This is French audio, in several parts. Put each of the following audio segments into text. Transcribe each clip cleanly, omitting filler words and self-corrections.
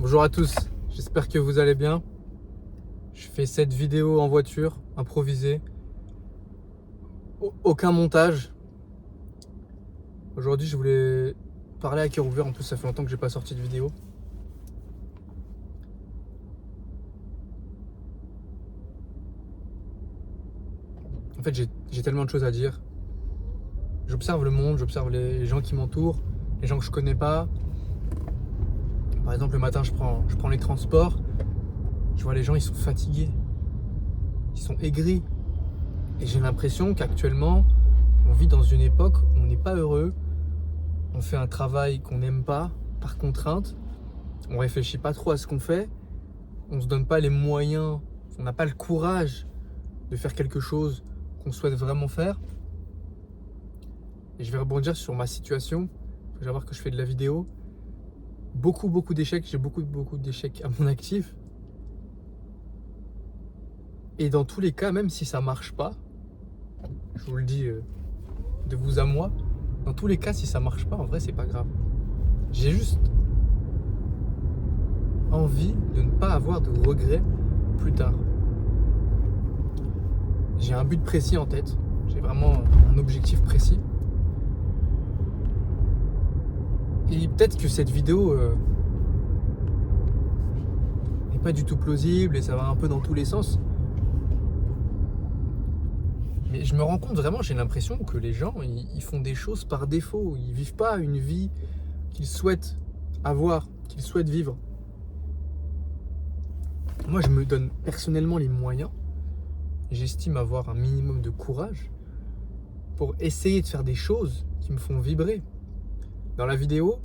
Bonjour à tous, j'espère que vous allez bien. Je fais cette vidéo en voiture, improvisée. Aucun montage. Aujourd'hui, je voulais parler à cœur ouvert. En plus, ça fait longtemps que j'ai pas sorti de vidéo. En fait, j'ai tellement de choses à dire. J'observe le monde, j'observe les gens qui m'entourent, les gens que je connais pas. Par exemple, le matin, je prends les transports. Je vois les gens, ils sont fatigués. Ils sont aigris. Et j'ai l'impression qu'actuellement, on vit dans une époque où on n'est pas heureux. On fait un travail qu'on n'aime pas, par contrainte. On réfléchit pas trop à ce qu'on fait. On se donne pas les moyens. On n'a pas le courage de faire quelque chose qu'on souhaite vraiment faire. Et je vais rebondir sur ma situation. Il faut savoir que je fais de la vidéo. Beaucoup d'échecs. J'ai beaucoup d'échecs à mon actif. Et dans tous les cas, même si ça marche pas, je vous le dis de vous à moi, dans tous les cas, si ça marche pas, en vrai, c'est pas grave. J'ai juste envie de ne pas avoir de regrets plus tard. J'ai un but précis en tête. J'ai vraiment un objectif précis. Et peut-être que cette vidéo n'est pas du tout plausible et ça va un peu dans tous les sens. Mais je me rends compte vraiment, j'ai l'impression que les gens, ils font des choses par défaut. Ils vivent pas une vie qu'ils souhaitent avoir, qu'ils souhaitent vivre. Moi, je me donne personnellement les moyens. J'estime avoir un minimum de courage pour essayer de faire des choses qui me font vibrer. Dans la vidéo,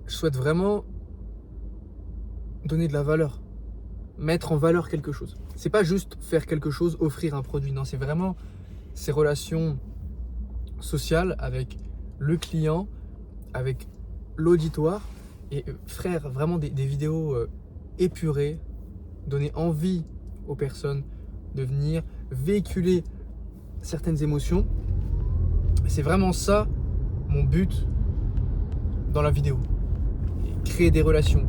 je souhaite vraiment donner de la valeur, mettre en valeur quelque chose. C'est pas juste faire quelque chose, offrir un produit. Non, c'est vraiment ces relations sociales avec le client, avec l'auditoire et faire vraiment des vidéos épurées, donner envie aux personnes de venir véhiculer certaines émotions. C'est vraiment ça mon but dans la vidéo. Créer des relations.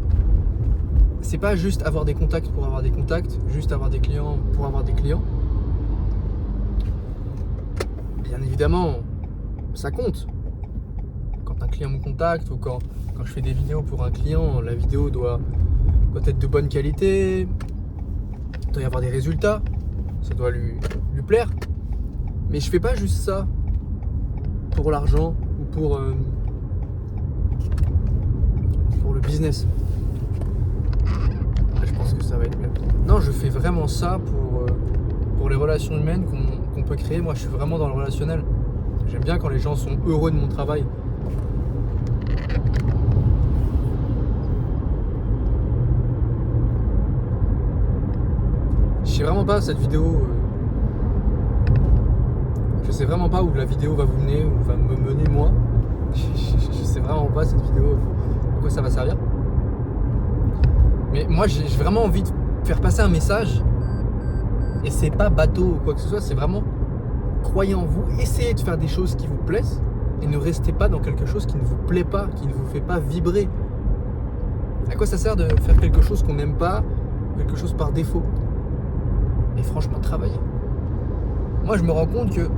C'est pas juste avoir des contacts pour avoir des contacts, juste avoir des clients pour avoir des clients. Bien évidemment, ça compte. Quand un client me contacte ou quand je fais des vidéos pour un client, la vidéo doit être de bonne qualité, il doit y avoir des résultats, ça doit lui plaire. Mais je fais pas juste ça pour l'argent ou pour le business. Je pense que ça va être mieux. Non, je fais vraiment ça pour les relations humaines qu'on peut créer. Moi, je suis vraiment dans le relationnel. J'aime bien quand les gens sont heureux de mon travail. Je sais vraiment pas cette vidéo. Je sais vraiment pas où la vidéo va vous mener, où va me mener moi. Je sais vraiment pas cette vidéo à quoi ça va servir. Mais moi j'ai vraiment envie de faire passer un message. Et c'est pas bateau ou quoi que ce soit, c'est vraiment croyez en vous, essayez de faire des choses qui vous plaisent et ne restez pas dans quelque chose qui ne vous plaît pas, qui ne vous fait pas vibrer. À quoi ça sert de faire quelque chose qu'on n'aime pas, quelque chose par défaut? Et franchement, travaillez. Moi je me rends compte que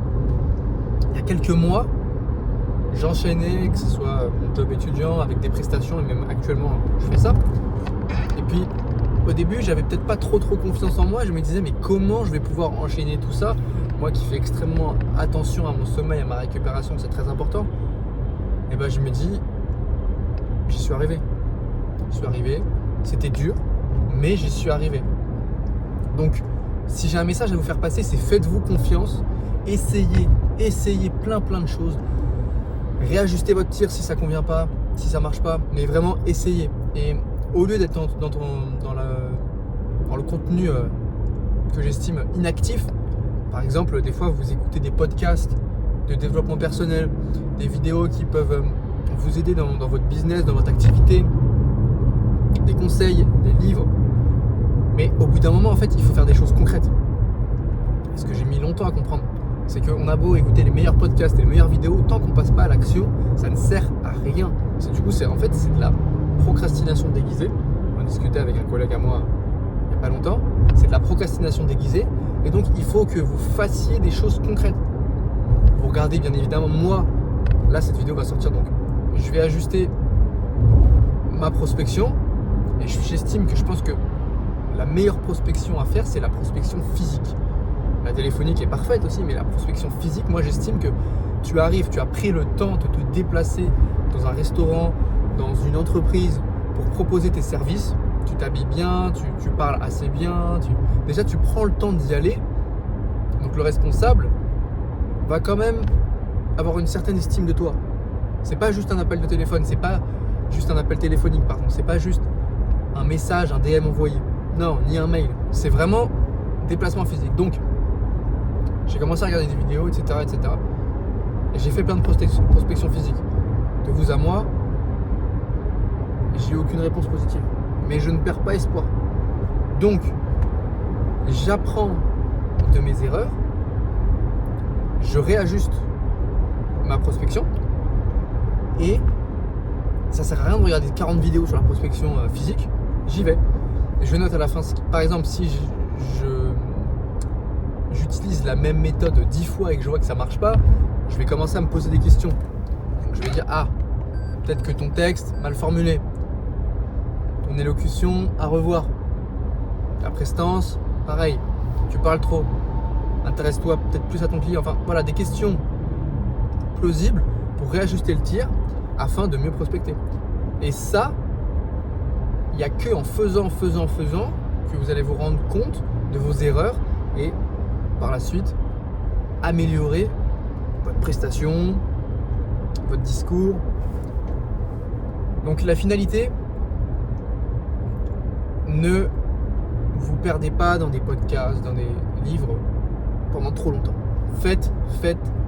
il y a quelques mois, j'enchaînais, que ce soit mon job étudiant avec des prestations et même actuellement je fais ça. Et puis au début j'avais peut-être pas trop confiance en moi. Je me disais mais comment je vais pouvoir enchaîner tout ça? Moi qui fais extrêmement attention à mon sommeil, à ma récupération, c'est très important. Et ben je me dis j'y suis arrivé. C'était dur, mais j'y suis arrivé. Donc si j'ai un message à vous faire passer, c'est faites-vous confiance, essayez plein de choses. Réajustez votre tir si ça convient pas, si ça marche pas, mais vraiment essayez. Et au lieu d'être dans le contenu que j'estime inactif, par exemple, des fois vous écoutez des podcasts de développement personnel, des vidéos qui peuvent vous aider dans votre business, dans votre activité, des conseils, des livres. Mais au bout d'un moment, en fait, il faut faire des choses concrètes. Et ce que j'ai mis longtemps à comprendre, c'est qu'on a beau écouter les meilleurs podcasts et les meilleures vidéos, tant qu'on passe pas à l'action, ça ne sert à rien. Du coup, c'est de la procrastination déguisée. On en discutait avec un collègue à moi il n'y a pas longtemps. C'est de la procrastination déguisée. Et donc, il faut que vous fassiez des choses concrètes. Vous regardez, bien évidemment, moi, là, cette vidéo va sortir. Donc, je vais ajuster ma prospection. Et j'estime que je pense que la meilleure prospection à faire, c'est la prospection physique. La téléphonique est parfaite aussi, mais la prospection physique, moi, j'estime que tu arrives, tu as pris le temps de te déplacer dans un restaurant, dans une entreprise pour proposer tes services. Tu t'habilles bien, tu parles assez bien. Déjà, tu prends le temps d'y aller. Donc, le responsable va quand même avoir une certaine estime de toi. C'est pas juste un appel de téléphone, c'est pas juste un appel téléphonique, pardon. C'est pas juste un message, un DM envoyé. Non, ni un mail. C'est vraiment déplacement physique. Donc, j'ai commencé à regarder des vidéos, etc. Et j'ai fait plein de prospection physique. De vous à moi, j'ai eu aucune réponse positive. Mais je ne perds pas espoir. Donc, j'apprends de mes erreurs. Je réajuste ma prospection. Et ça sert à rien de regarder 40 vidéos sur la prospection physique. J'y vais. Je note à la fin, par exemple, si j'utilise la même méthode 10 fois et que je vois que ça marche pas, je vais commencer à me poser des questions. Donc je vais dire, peut-être que ton texte mal formulé, ton élocution à revoir, ta prestance, pareil, tu parles trop, intéresse-toi peut-être plus à ton client. Enfin voilà, des questions plausibles pour réajuster le tir afin de mieux prospecter. Et ça, il n'y a que en faisant que vous allez vous rendre compte de vos erreurs et par la suite améliorer votre prestation, votre discours. Donc la finalité, ne vous perdez pas dans des podcasts, dans des livres pendant trop longtemps. Faites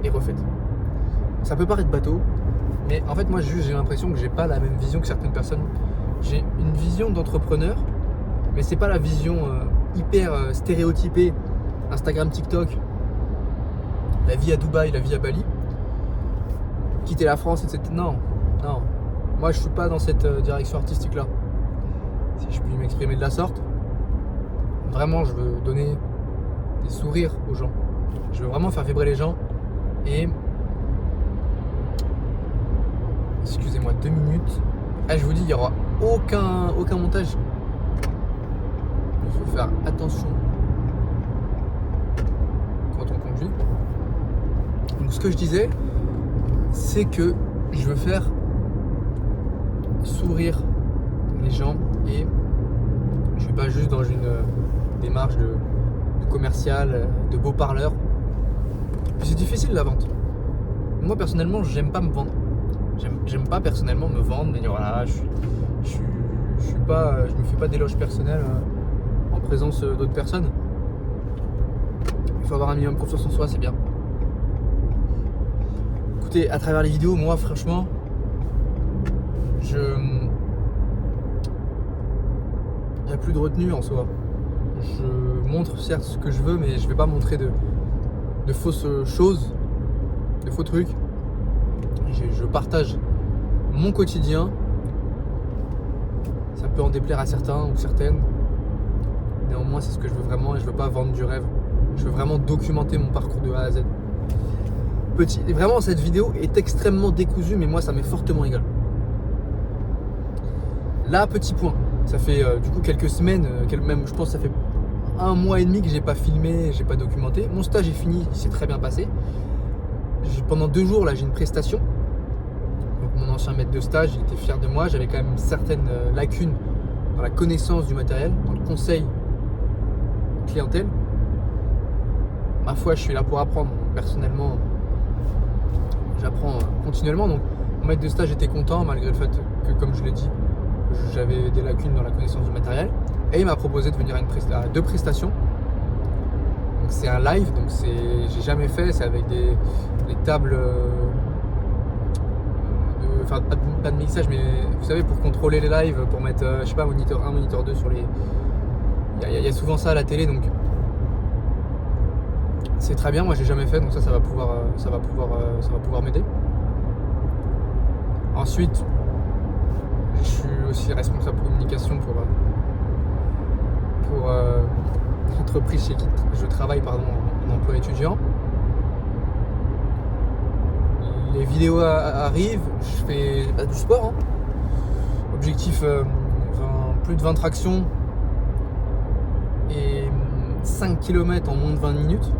et refaites. Ça peut paraître bateau, mais en fait moi j'ai l'impression que j'ai pas la même vision que certaines personnes. J'ai une vision d'entrepreneur, mais c'est pas la vision hyper stéréotypée, Instagram, TikTok, la vie à Dubaï, la vie à Bali, quitter la France, etc. Non. Moi je suis pas dans cette direction artistique là. Si je puis m'exprimer de la sorte, vraiment je veux donner des sourires aux gens. Je veux vraiment faire vibrer les gens et excusez-moi 2 minutes. Je vous dis, il n'y aura aucun montage. Il faut faire attention quand on conduit. Donc ce que je disais, c'est que je veux faire sourire les gens et je suis pas juste dans une démarche de commercial, de beau parleur. Puis c'est difficile la vente. Moi personnellement, j'aime pas me vendre. J'aime pas personnellement me vendre, mais dire voilà, je me fais pas d'éloges personnels en présence d'autres personnes. Il faut avoir un minimum de confiance en soi, c'est bien. Écoutez, à travers les vidéos, moi franchement, il n'y a plus de retenue en soi. Je montre certes ce que je veux, mais je vais pas montrer de fausses choses, de faux trucs. Je partage mon quotidien. Ça peut en déplaire à certains ou certaines. Néanmoins, c'est ce que je veux vraiment et je veux pas vendre du rêve. Je veux vraiment documenter mon parcours de A à Z. Vraiment, cette vidéo est extrêmement décousue, mais moi, ça m'est fortement égal. Là, petit point. Ça fait du coup quelques semaines, même je pense que ça fait 1 mois et demi que j'ai pas filmé, j'ai pas documenté. Mon stage est fini, il s'est très bien passé. Pendant 2 jours, là, j'ai une prestation. Donc mon ancien maître de stage, il était fier de moi. J'avais quand même certaines lacunes dans la connaissance du matériel, dans le conseil clientèle. Ma foi, je suis là pour apprendre. Personnellement, j'apprends continuellement. Donc mon maître de stage était content malgré le fait que, comme je l'ai dit, j'avais des lacunes dans la connaissance du matériel. Et il m'a proposé de venir à 2 prestations. Donc c'est un live, donc j'ai jamais fait, c'est avec des tables, enfin pas de mixage, mais vous savez, pour contrôler les lives, pour mettre, je sais pas, moniteur 1, moniteur 2 sur les... Il y a souvent ça à la télé, donc c'est très bien, moi j'ai jamais fait, donc ça va pouvoir m'aider. Ensuite, je suis aussi responsable communication pour l'entreprise chez qui je travaille, en emploi étudiant. Les vidéos arrivent, je fais du sport. Objectif, plus de 20 tractions et 5 km en moins de 20 minutes.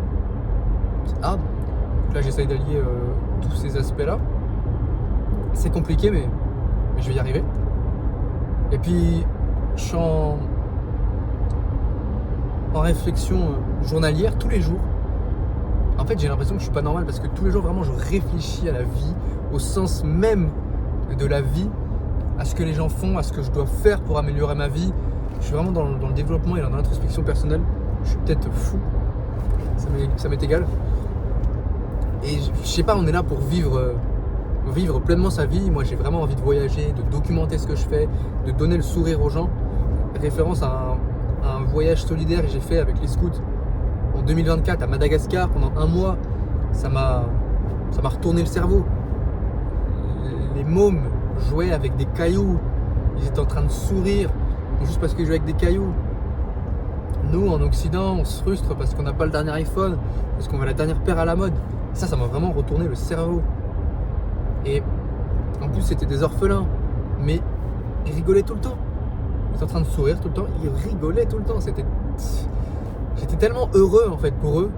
C'est hard. Donc là, j'essaye d'allier tous ces aspects-là. C'est compliqué, mais je vais y arriver. Et puis, je suis en réflexion journalière tous les jours. En fait, j'ai l'impression que je suis pas normal parce que tous les jours, vraiment, je réfléchis à la vie, au sens même de la vie, à ce que les gens font, à ce que je dois faire pour améliorer ma vie. Je suis vraiment dans le développement et dans l'introspection personnelle. Je suis peut-être fou, ça m'est égal. Et je sais pas, on est là pour vivre pleinement sa vie. Moi, j'ai vraiment envie de voyager, de documenter ce que je fais, de donner le sourire aux gens. Référence à un voyage solidaire que j'ai fait avec les scouts en 2024 à Madagascar pendant un mois. Ça m'a retourné le cerveau. Les mômes jouaient avec des cailloux. Ils étaient en train de sourire juste parce qu'ils jouaient avec des cailloux. Nous, en Occident, on se frustre parce qu'on n'a pas le dernier iPhone, parce qu'on a la dernière paire à la mode. Ça m'a vraiment retourné le cerveau. Et en plus, c'était des orphelins, mais ils rigolaient tout le temps. Ils étaient en train de sourire tout le temps, ils rigolaient tout le temps. J'étais tellement heureux en fait pour eux.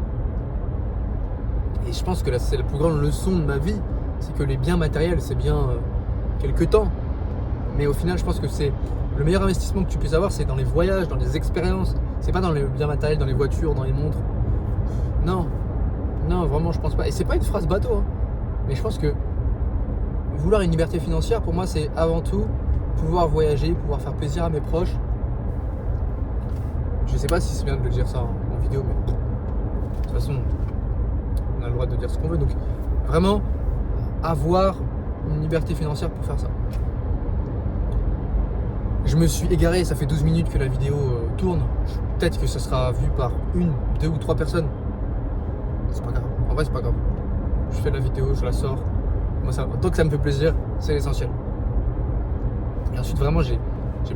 Et je pense que là, c'est la plus grande leçon de ma vie, c'est que les biens matériels, c'est bien quelques temps. Mais au final, je pense que c'est le meilleur investissement que tu puisses avoir, c'est dans les voyages, dans les expériences. C'est pas dans les biens matériels, dans les voitures, dans les montres. Non, vraiment, je pense pas. Et c'est pas une phrase bateau, mais je pense que vouloir une liberté financière, pour moi, c'est avant tout pouvoir voyager, pouvoir faire plaisir à mes proches. Je sais pas si c'est bien de le dire ça en vidéo, mais de toute façon, on a le droit de dire ce qu'on veut. Donc, vraiment, avoir une liberté financière pour faire ça. Je me suis égaré, ça fait 12 minutes que la vidéo tourne. Peut-être que ça sera vu par 1, 2 ou 3 personnes. C'est pas grave. En vrai, c'est pas grave. Je fais la vidéo, je la sors. Moi, tant que ça me fait plaisir, c'est l'essentiel. Et ensuite, vraiment, j'ai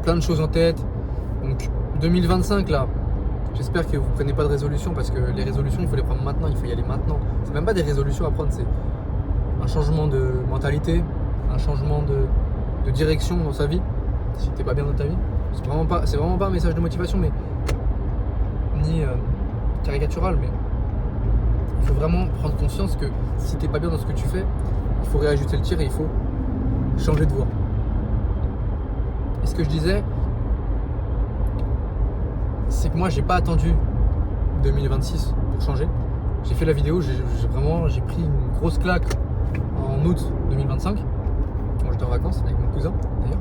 plein de choses en tête. Donc, 2025, là, j'espère que vous ne prenez pas de résolution parce que les résolutions, il faut les prendre maintenant. Il faut y aller maintenant. C'est même pas des résolutions à prendre, c'est un changement de mentalité, un changement de direction dans sa vie. Si t'es pas bien dans ta vie, c'est vraiment pas un message de motivation, mais ni caricatural, mais il faut vraiment prendre conscience que si t'es pas bien dans ce que tu fais, il faut réajuster le tir et il faut changer de voie. Et ce que je disais, c'est que moi j'ai pas attendu 2026 pour changer. J'ai fait la vidéo, j'ai pris une grosse claque en août 2025 quand j'étais en vacances avec mon cousin d'ailleurs.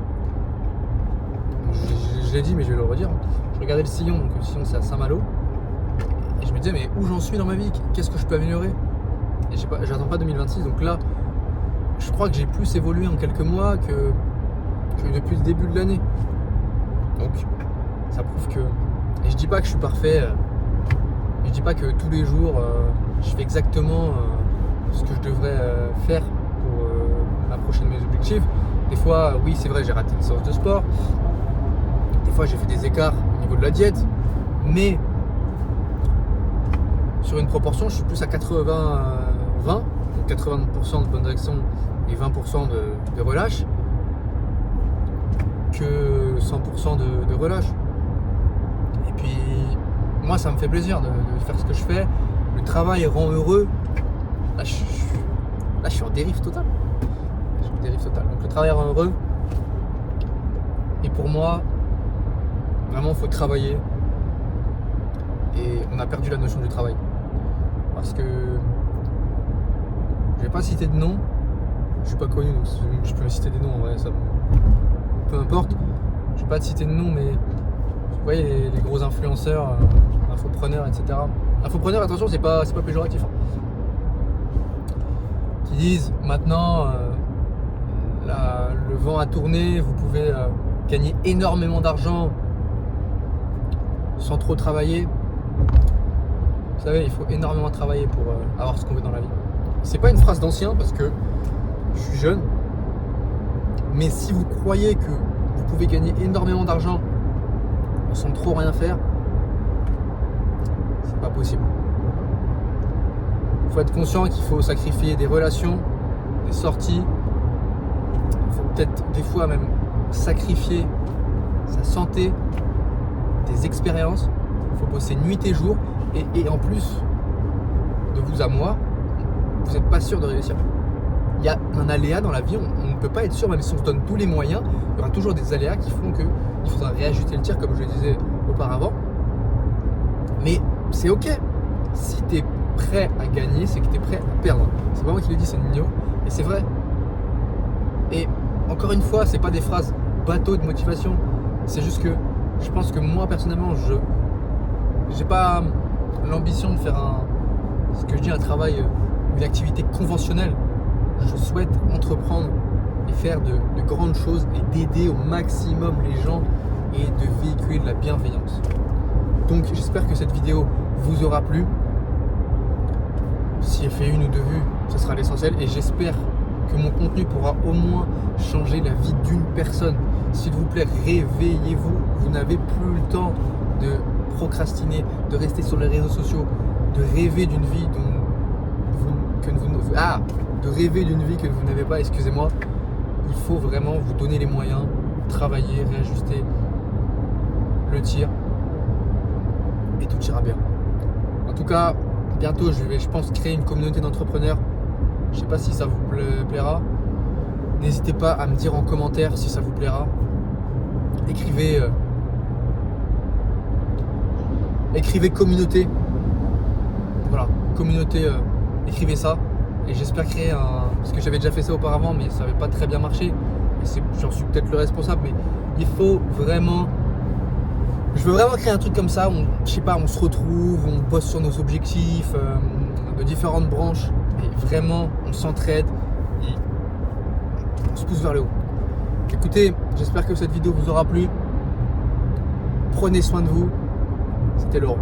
Je l'ai dit, mais je vais le redire. Je regardais le sillon, donc le sillon c'est à Saint-Malo, et je me disais, mais où j'en suis dans ma vie? Qu'est-ce que je peux améliorer? Et j'attends pas 2026, donc là, je crois que j'ai plus évolué en quelques mois que depuis le début de l'année. Donc, ça prouve que. Et je dis pas que je suis parfait, je dis pas que tous les jours je fais exactement ce que je devrais faire pour m'approcher de mes objectifs. Des fois, oui, c'est vrai, j'ai raté une séance de sport. Des fois, j'ai fait des écarts au niveau de la diète, mais sur une proportion, je suis plus à 80-20, donc 80% de bonne direction et 20% de relâche, que 100% de relâche. Et puis, moi, ça me fait plaisir de faire ce que je fais. Le travail rend heureux. Là, je suis en dérive totale. Donc, le travail rend heureux. Et pour moi, vraiment, il faut travailler. Et on a perdu la notion du travail. Parce que je vais pas citer de nom. Je suis pas connu, donc je peux me citer des noms en vrai, ça peu importe. Je vais pas te citer de nom, mais vous voyez les gros influenceurs, infopreneurs, etc. Infopreneurs, attention, c'est pas péjoratif. Qui disent maintenant le vent a tourné, vous pouvez gagner énormément d'argent sans trop travailler. Vous savez, il faut énormément travailler pour avoir ce qu'on veut dans la vie. C'est pas une phrase d'ancien parce que je suis jeune, mais si vous croyez que vous pouvez gagner énormément d'argent sans trop rien faire, c'est pas possible. Il faut être conscient qu'il faut sacrifier des relations, des sorties. Il faut peut-être des fois même sacrifier sa santé, des expériences. Il faut bosser nuit et jour. Et en plus, de vous à moi, vous n'êtes pas sûr de réussir. Il y a un aléa dans la vie, on ne peut pas être sûr, même si on se donne tous les moyens, il y aura toujours des aléas qui font qu'il faudra réajuster le tir, comme je le disais auparavant. Mais c'est ok. Si tu es prêt à gagner, c'est que tu es prêt à perdre. C'est pas moi qui le dis, c'est Nino. Et c'est vrai. Et encore une fois, c'est pas des phrases bateau de motivation. C'est juste que je pense que moi, personnellement, je n'ai pas l'ambition de faire un travail, une activité conventionnelle. Je souhaite entreprendre et faire de grandes choses et d'aider au maximum les gens et de véhiculer de la bienveillance. Donc j'espère que cette vidéo vous aura plu. Si elle fait 1 ou 2 vues, ce sera l'essentiel et j'espère que mon contenu pourra au moins changer la vie d'une personne. S'il vous plaît, réveillez-vous. Vous n'avez plus le temps de procrastiner, de rester sur les réseaux sociaux, de rêver d'une vie de rêver d'une vie que vous n'avez pas, excusez-moi. Il faut vraiment vous donner les moyens, travailler, réajuster le tir et tout ira bien. En tout cas, bientôt je vais, je pense, créer une communauté d'entrepreneurs. Je ne sais pas si ça vous plaira. N'hésitez pas à me dire en commentaire si ça vous plaira. Écrivez communauté. Voilà, communauté, écrivez ça. Et j'espère créer parce que j'avais déjà fait ça auparavant, mais ça n'avait pas très bien marché. Et j'en suis peut-être le responsable, mais il faut vraiment. Je veux vraiment créer un truc comme ça, je sais pas, on se retrouve, on bosse sur nos objectifs de différentes branches et vraiment on s'entraide et on se pousse vers le haut. Écoutez, j'espère que cette vidéo vous aura plu. Prenez soin de vous. C'était Laurent.